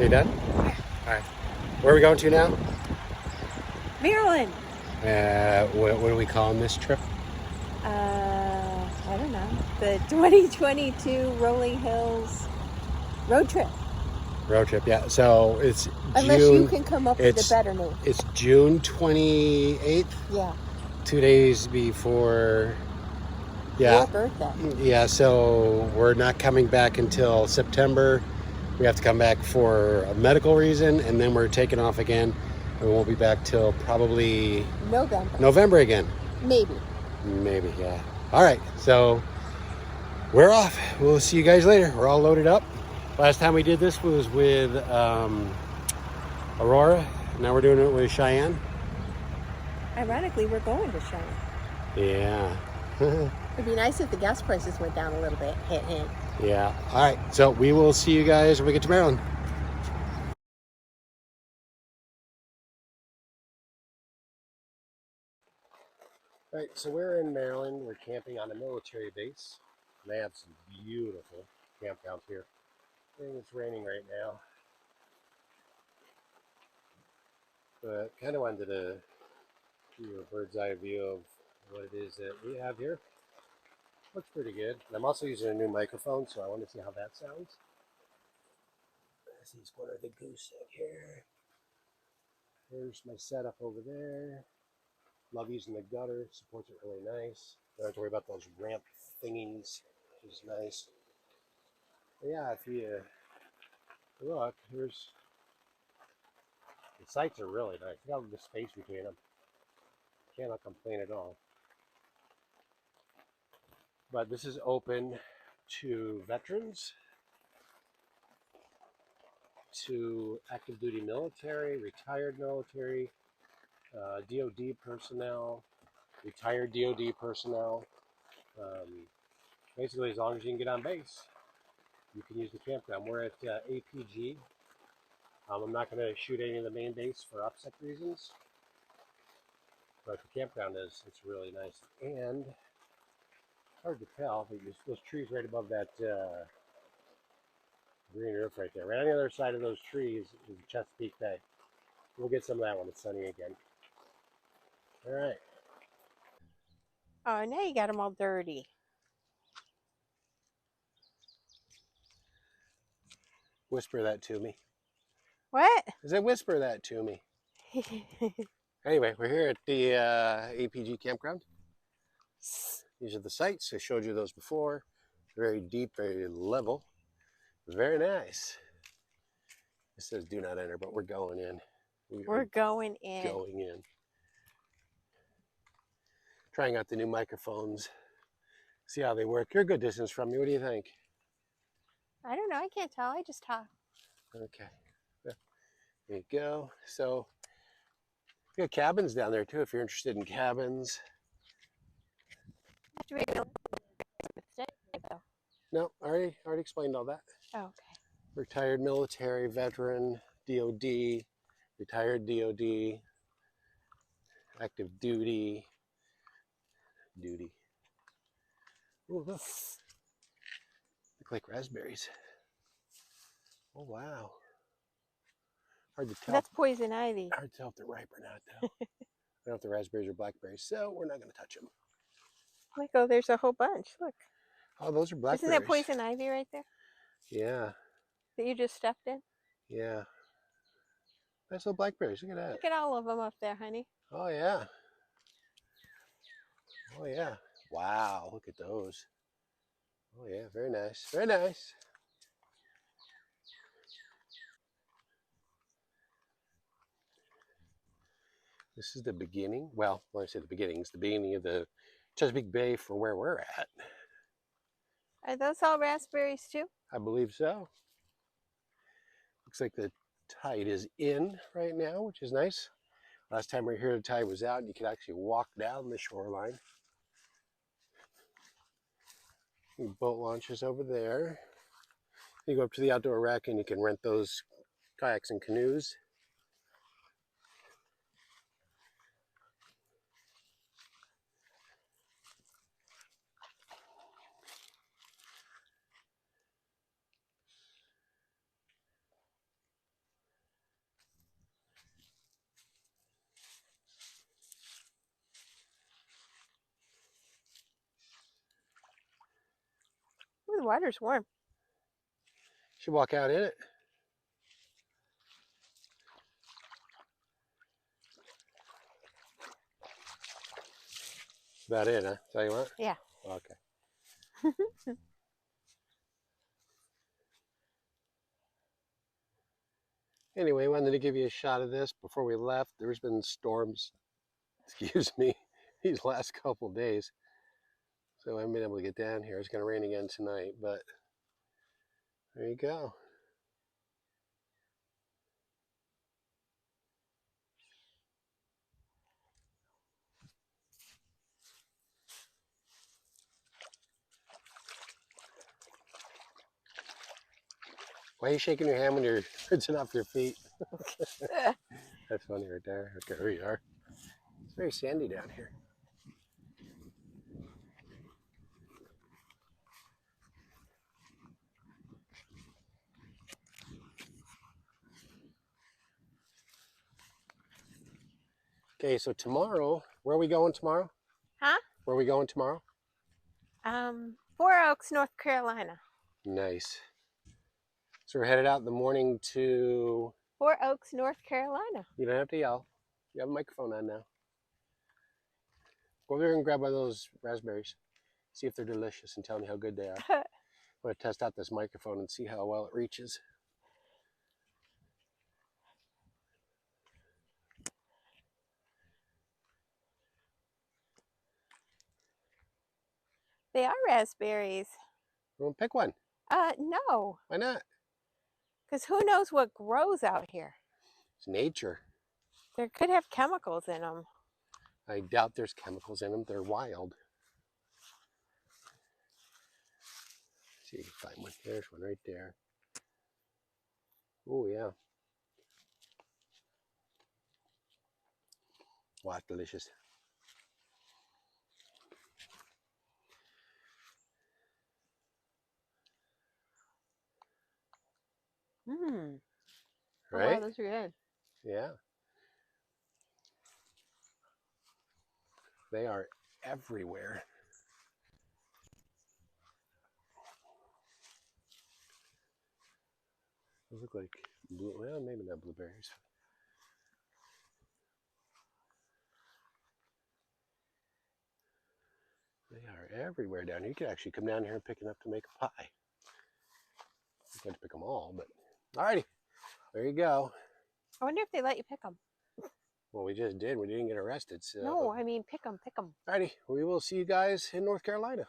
Okay, done? All right. Where are we going to now? Maryland. What are we calling this trip? I don't know. The 2022 Rolling Hills road trip. Road trip, yeah. So it's Unless June. you can come up with a better name. It's June 28th. Yeah. 2 days before. Yeah. Your birthday. Yeah. So we're not coming back until September. We have to come back for a medical reason, and then we're taking off again. We won't be back till probably November again. Maybe. Maybe, yeah. All right, so we're off. We'll see you guys later. We're all loaded up. Last time we did this was with Aurora. Now we're doing it with Cheyenne. Ironically, we're going to Cheyenne. Yeah. It'd be nice if the gas prices went down a little bit. Hint, hint. Yeah. All right, so we will see you guys when we get to Maryland. All right, so we're in Maryland. We're camping on a military base. They have some beautiful campgrounds here. I think it's raining right now. But kind of wanted to give you a bird's eye view of what it is that we have here. Looks pretty good. And I'm also using a new microphone, so I want to see how that sounds. Let's see, it's one of the goose egg here. There's my setup over there. Love using the gutter, supports it really nice. Don't have to worry about those ramp thingies, which is nice. But yeah, if you look, here's the sights are really nice. Look how the space between them. Cannot complain at all. But this is open to veterans, to active duty military, retired military, DOD personnel, retired DOD personnel. Basically, as long as you can get on base, you can use the campground. We're at APG. I'm not going to shoot any of the main base for OPSEC reasons, but the campground it's really nice. And hard to tell, but those trees right above that green roof right there. Right on the other side of those trees is Chesapeake Bay. We'll get some of that when it's sunny again. All right. Oh, now you got them all dirty. Whisper that to me. What? I said whisper that to me. Anyway, we're here at the APG campground. These are the sites. I showed you those before. Very deep, very level. Very nice. It says do not enter, but we're going in. We're going in. Going in. Trying out the new microphones. See how they work. You're a good distance from me. What do you think? I don't know. I can't tell. I just talk. Okay. There you go. So we got cabins down there too if you're interested in cabins. No, I already explained all that. Oh, okay. Retired military, veteran, DOD, retired DOD, active duty. Ooh, look like raspberries. Oh, wow. Hard to tell. That's poison ivy. Hard to tell if they're ripe or not, though. I don't know if they're raspberries or blackberries, so we're not going to touch them. Look, oh, there's a whole bunch. Look. Oh, those are blackberries. Isn't that poison ivy right there? Yeah. That you just stepped in? Yeah. Nice little blackberries. Look at that. Look at all of them up there, honey. Oh, yeah. Oh, yeah. Wow. Look at those. Oh, yeah. Very nice. Very nice. This is the beginning. Well, when I say the beginning, it's the beginning of the Chesapeake Bay for where we're at. Are those all raspberries too? I believe so. Looks like the tide is in right now, which is nice. Last time we were here, the tide was out, and you could actually walk down the shoreline. Boat launches over there. You go up to the outdoor rack, and you can rent those kayaks and canoes. the water's warm. Should walk out in it. About it, huh? Tell you what? Yeah. Okay. Anyway, wanted to give you a shot of this before we left. There's been storms, excuse me, these last couple days. So I haven't been able to get down here. It's going to rain again tonight, but there you go. Why are you shaking your hand when you're rinsing off your feet? That's funny right there. Okay, here you are. It's very sandy down here. Okay, so tomorrow, where are we going tomorrow? Huh? Where are we going tomorrow? Hwere Oaks, North Carolina. Nice. So we're headed out in the morning to... Hwere Oaks, North Carolina. You don't have to yell. You have a microphone on now. Go over there and grab one of those raspberries. See if they're delicious and tell me how good they are. I'm going to test out this microphone and see how well it reaches. They are raspberries. You want to pick one? No. Why not? Because who knows what grows out here? It's nature. There could have chemicals in them. I doubt there's chemicals in them. They're wild. Let's see if you can find one. There's one right there. Oh, yeah. Wow, that's delicious. Mmm. Right? Oh, wow, those are good. Yeah. They are everywhere. Those look like blue. Well, maybe not blueberries. They are everywhere down here. You could actually come down here and pick enough to make a pie. You can't pick them all, but alrighty. There you go. I wonder if they let you pick them. Well, we just did. We didn't get arrested. So. No, I mean pick them, pick them. Alrighty. We will see you guys in North Carolina.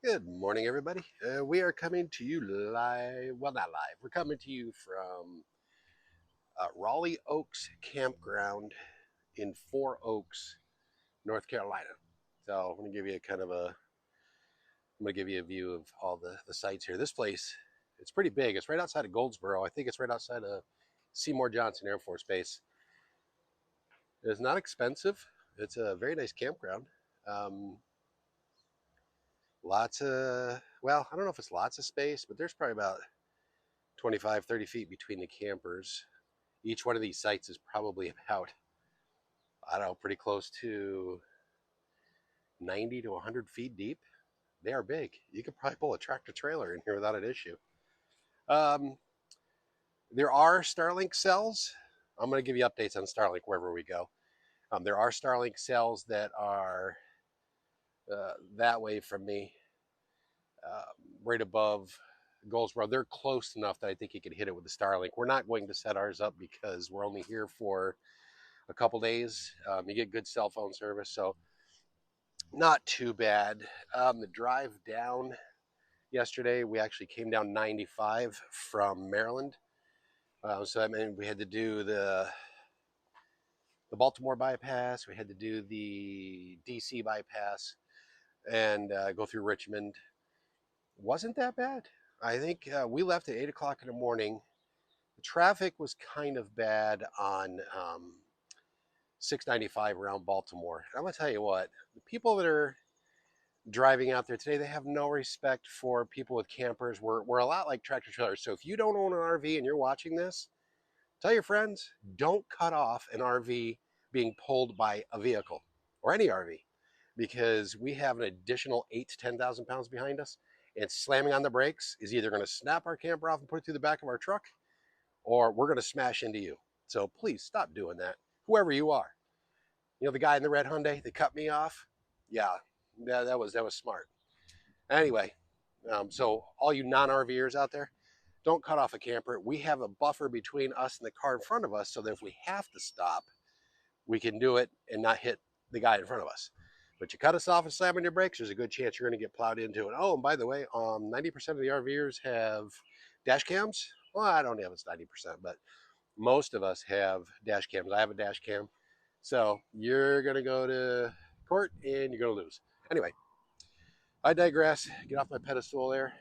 Good morning, everybody. We are coming to you live. Well, not live. We're coming to you from Raleigh Oaks Campground in Four Oaks, North Carolina. So I'm going to give you a view of all the sites here. This place, it's pretty big. It's right outside of Goldsboro. I think it's right outside of Seymour Johnson Air Force Base. It's not expensive. It's a very nice campground. Um, well, I don't know if it's lots of space, but there's probably about 25, 30 feet between the campers. Each one of these sites is probably about, I don't know, pretty close to 90 to 100 feet deep. They are big. You could probably pull a tractor trailer in here without an issue. Um, there are Starlink cells. I'm going to give you updates on Starlink wherever we go. There are Starlink cells that are that way from me, uh, right above Goldsboro. They're close enough that I think you could hit it with the Starlink. We're not going to set ours up because we're only here for a couple days. You get good cell phone service, so not too bad. The drive down yesterday, we actually came down 95 from Maryland. So that meant we had to do the Baltimore bypass, we had to do the DC bypass, and go through Richmond. Wasn't that bad. I think we left at 8 o'clock in the morning. The traffic was kind of bad on 695 around Baltimore. I'm going to tell you what, the people that are driving out there today, they have no respect for people with campers. We're a lot like tractor trailers. So if you don't own an RV and you're watching this, tell your friends, don't cut off an RV being pulled by a vehicle or any RV, because we have an additional 8 to 10,000 pounds behind us, and slamming on the brakes is either going to snap our camper off and put it through the back of our truck, or we're going to smash into you. So please stop doing that, whoever you are. You know, the guy in the red Hyundai that cut me off? Yeah, that was smart. Anyway, so all you non-RVers out there, don't cut off a camper. We have a buffer between us and the car in front of us, so that if we have to stop, we can do it and not hit the guy in front of us. But you cut us off and slam on your brakes, there's a good chance you're going to get plowed into it. Oh, and by the way, 90% of the RVers have dash cams. Well, I don't know if it's 90%, but most of us have dash cams. I have a dash cam. So you're going to go to court and you're going to lose. Anyway, I digress. Get off my pedestal there.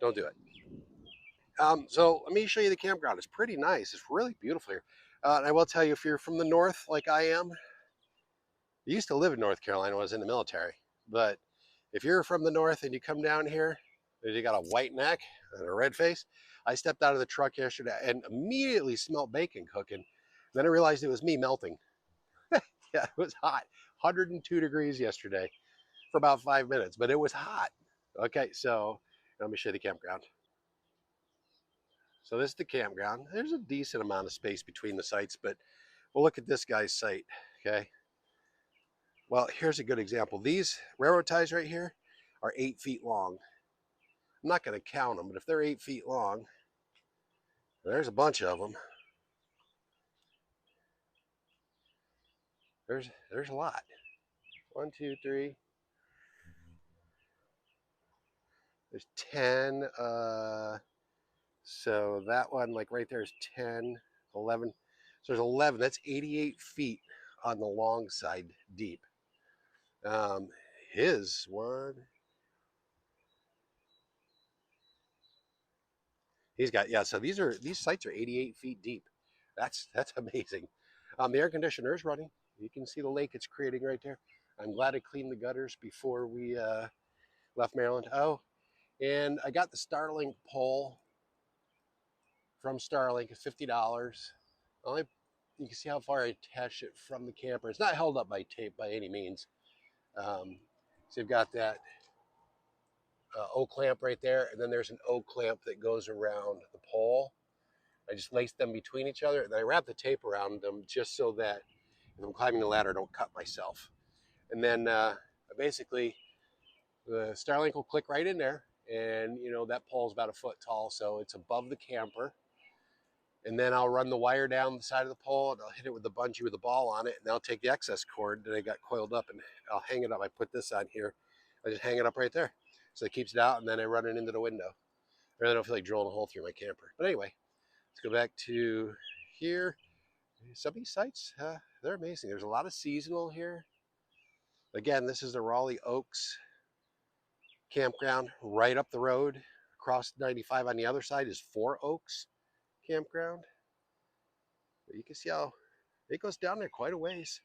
Don't do it. So let me show you the campground. It's pretty nice. It's really beautiful here. And I will tell you, if you're from the north like I am, I used to live in North Carolina when I was in the military. But if you're from the north and you come down here, and you got a white neck and a red face, I stepped out of the truck yesterday and immediately smelled bacon cooking. Then I realized it was me melting. Yeah, it was hot. 102 degrees yesterday for about 5 minutes, but it was hot. Okay, so let me show you the campground. So this is the campground. There's a decent amount of space between the sites, but we'll look at this guy's site, okay? Well, here's a good example. These railroad ties right here are 8 feet long. I'm not going to count them, but if they're 8 feet long, there's a bunch of them. There's a lot. 1, 2, 3. There's 10. So that one, like right there, is 10, 11. So there's 11. That's 88 feet on the long side deep. His one, he's got, yeah. So these sites are 88 feet deep. That's amazing. The air conditioner is running. You can see the lake it's creating right there. I'm glad I cleaned the gutters before we left Maryland. Oh, and I got the Starlink pole from Starlink at $50. Only you can see how far I attached it from the camper. It's not held up by tape by any means. So you've got that O clamp right there, and then there's an O clamp that goes around the pole. I just laced them between each other, and I wrap the tape around them just so that if I'm climbing the ladder, I don't cut myself. And then basically, the Starlink will click right in there, and you know that pole is about a foot tall, so it's above the camper. And then I'll run the wire down the side of the pole, and I'll hit it with the bungee with the ball on it, and I'll take the excess cord that I got coiled up, and I'll hang it up. I put this on here. I just hang it up right there. So it keeps it out, and then I run it into the window. I really don't feel like drilling a hole through my camper. But anyway, let's go back to here. Some of these sites, they're amazing. There's a lot of seasonal here. Again, this is the Raleigh Oaks campground right up the road. Across 95 on the other side is Four Oaks campground. But you can see how it goes down there quite a ways.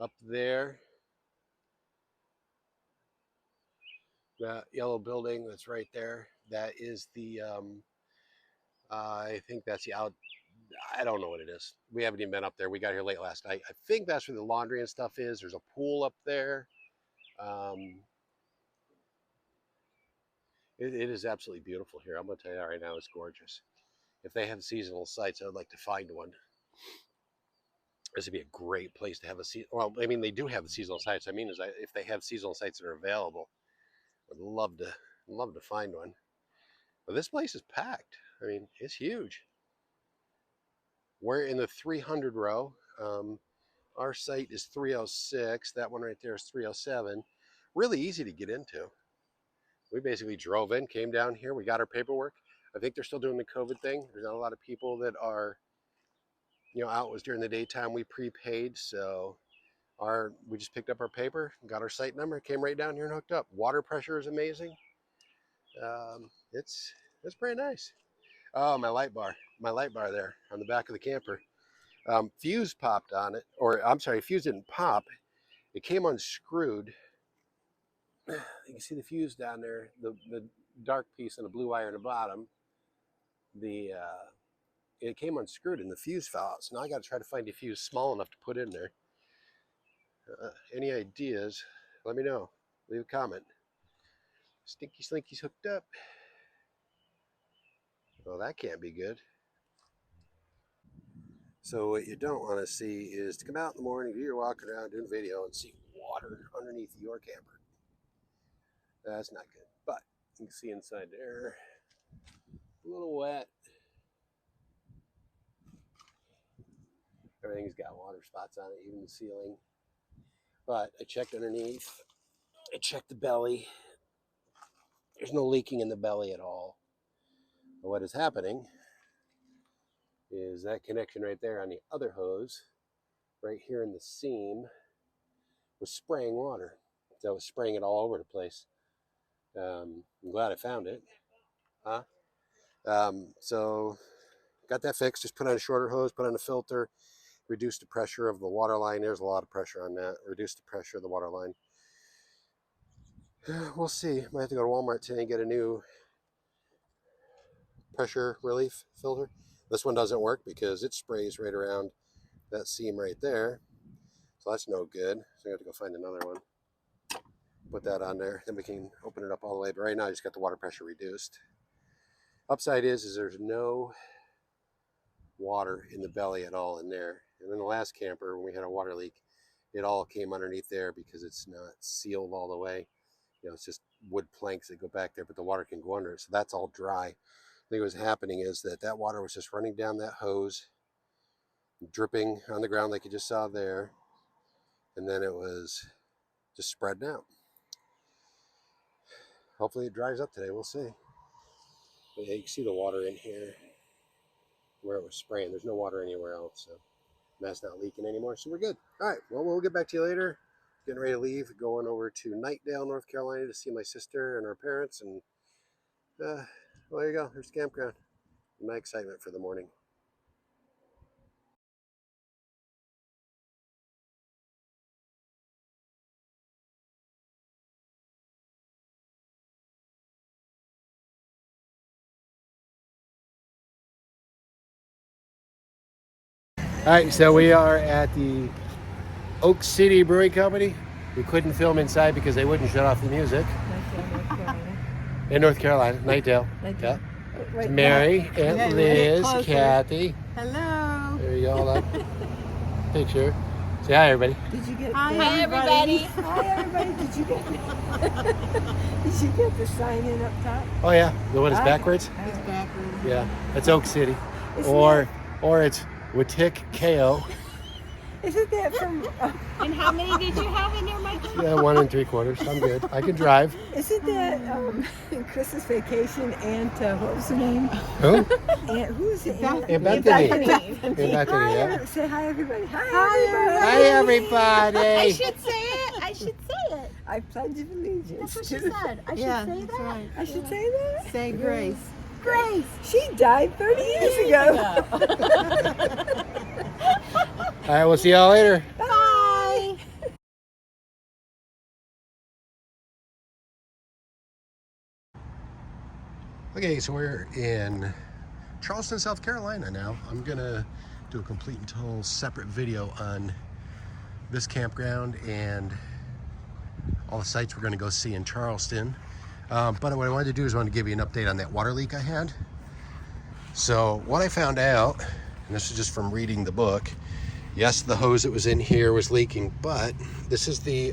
Up there, that yellow building that's right there, that is the, I think that's the out, I don't know what it is. We haven't even been up there. We got here late last night. I think that's where the laundry and stuff is. There's a pool up there. It is absolutely beautiful here. I'm going to tell you that right now, it's gorgeous. If they have seasonal sites, I would like to find one. This would be a great place to have a season. Well, I mean, they do have the seasonal sites. I mean, is if they have seasonal sites that are available, I'd love to find one. But this place is packed. I mean, it's huge. We're in the 300 row. Our site is 306. That one right there is 307. Really easy to get into. We basically drove in, came down here. We got our paperwork. I think they're still doing the COVID thing. There's not a lot of people that are, out. It was during the daytime. We prepaid, so we just picked up our paper, got our site number, came right down here and hooked up. Water pressure is amazing. It's pretty nice. Oh, my light bar there on the back of the camper. Fuse popped on it, or I'm sorry, fuse didn't pop. It came unscrewed. You can see the fuse down there, the dark piece and the blue wire in the bottom. It came unscrewed and the fuse fell out. So now I got to try to find a fuse small enough to put in there. Any ideas? Let me know. Leave a comment. Stinky Slinky's hooked up. Well, that can't be good. So what you don't want to see is to come out in the morning, do your walk around, doing a video, and see water underneath your camper. That's not good. But you can see inside there, a little wet. Everything's got water spots on it, even the ceiling. But I checked underneath. I checked the belly. There's no leaking in the belly at all. But what is happening is that connection right there on the other hose, right here in the seam, was spraying water. So I was spraying it all over the place. I'm glad I found it. So got that fixed. Just put on a shorter hose, put on a filter, reduce the pressure of the water line. There's a lot of pressure on that. Reduce the pressure of the water line. We'll see. Might have to go to Walmart today and get a new pressure relief filter. This one doesn't work because it sprays right around that seam right there. So that's no good. So I have to go find another one. Put that on there. Then we can open it up all the way. But right now I just got the water pressure reduced. Upside is there's no water in the belly at all in there. And then the last camper, when we had a water leak, it all came underneath there because it's not sealed all the way. It's just wood planks that go back there, but the water can go under it. So that's all dry. I think what's happening is that water was just running down that hose, dripping on the ground like you just saw there. And then it was just spreading out. Hopefully it dries up today. We'll see. But yeah, you can see the water in here where it was spraying. There's no water anywhere else. So that's not leaking anymore. So we're good. All right. Well, we'll get back to you later. Getting ready to leave. Going over to Knightdale, North Carolina to see my sister and her parents. And well, there you go. There's the campground. My excitement for the morning. All right, so we are at the Oak City Brewing Company. We couldn't film inside because they wouldn't shut off the music. North Carolina. In North Carolina, Knightdale. Yeah. Right, Mary, Aunt Liz, closer. Kathy. Hello. There you go, hold up. Picture. Say hi, everybody. Did you get? Hi, everybody. Hi, everybody. Did you get? Did you get the sign in up top? Oh yeah, the one is backwards. It's backwards. Yeah, that's Oak City, or it's Watik KO. Isn't that from? And how many did you have in there, Michael? Yeah, 1 3/4. I'm good. I can drive. Isn't that Christmas Vacation? Aunt, what was her name? Who? Aunt, who is it? Aunt Bethany. Aunt Bethany, yeah. Say hi, everybody. Hi, Hi, everybody. I should say it. I should say it. I pledge allegiance. That's what she said. I should say that. Right. I should say that. Say grace. Grace. She died 30 years ago. All right, we'll see y'all later. Bye. Okay, so we're in Charleston, South Carolina now. I'm gonna do a complete and total separate video on this campground and all the sites we're gonna go see in Charleston. But what I wanted to do is I wanted to give you an update on that water leak I had. So what I found out, and this is just from reading the book, yes, the hose that was in here was leaking, but this is the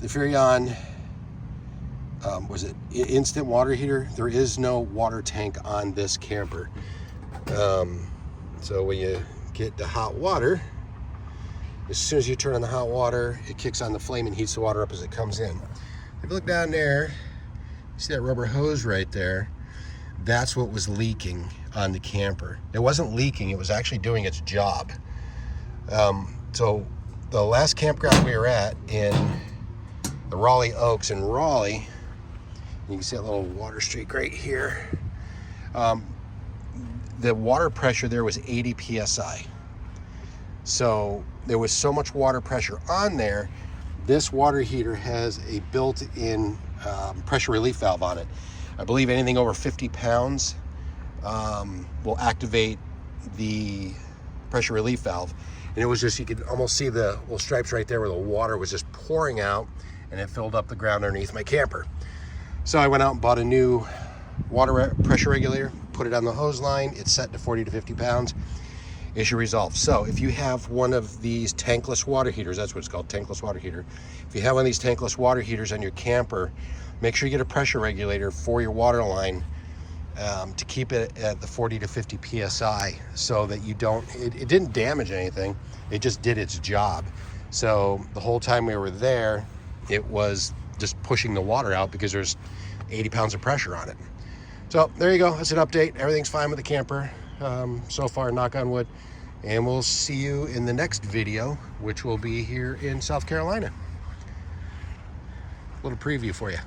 Furrion, was it instant water heater? There is no water tank on this camper. So when you get the hot water, as soon as you turn on the hot water, it kicks on the flame and heats the water up as it comes in. If you look down there, you see that rubber hose right there? That's what was leaking on the camper. It wasn't leaking, it was actually doing its job. So the last campground we were at in the Raleigh Oaks in Raleigh, you can see a little water streak right here. The water pressure there was 80 psi. So there was so much water pressure on there. This water heater has a built-in pressure relief valve on it. I believe anything over 50 pounds will activate the pressure relief valve. And it was just, you could almost see the little stripes right there where the water was just pouring out and it filled up the ground underneath my camper. So I went out and bought a new water pressure regulator, put it on the hose line. It's set to 40 to 50 pounds. Issue resolved. So if you have one of these tankless water heaters, that's what it's called, tankless water heater. If you have one of these tankless water heaters on your camper, make sure you get a pressure regulator for your water line to keep it at the 40 to 50 psi so that you don't, it didn't damage anything, it just did its job. So the whole time we were there, it was just pushing the water out because there's 80 pounds of pressure on it. So there you go, that's an update. Everything's fine with the camper so far, knock on wood. And we'll see you in the next video, which will be here in South Carolina. A little preview for you.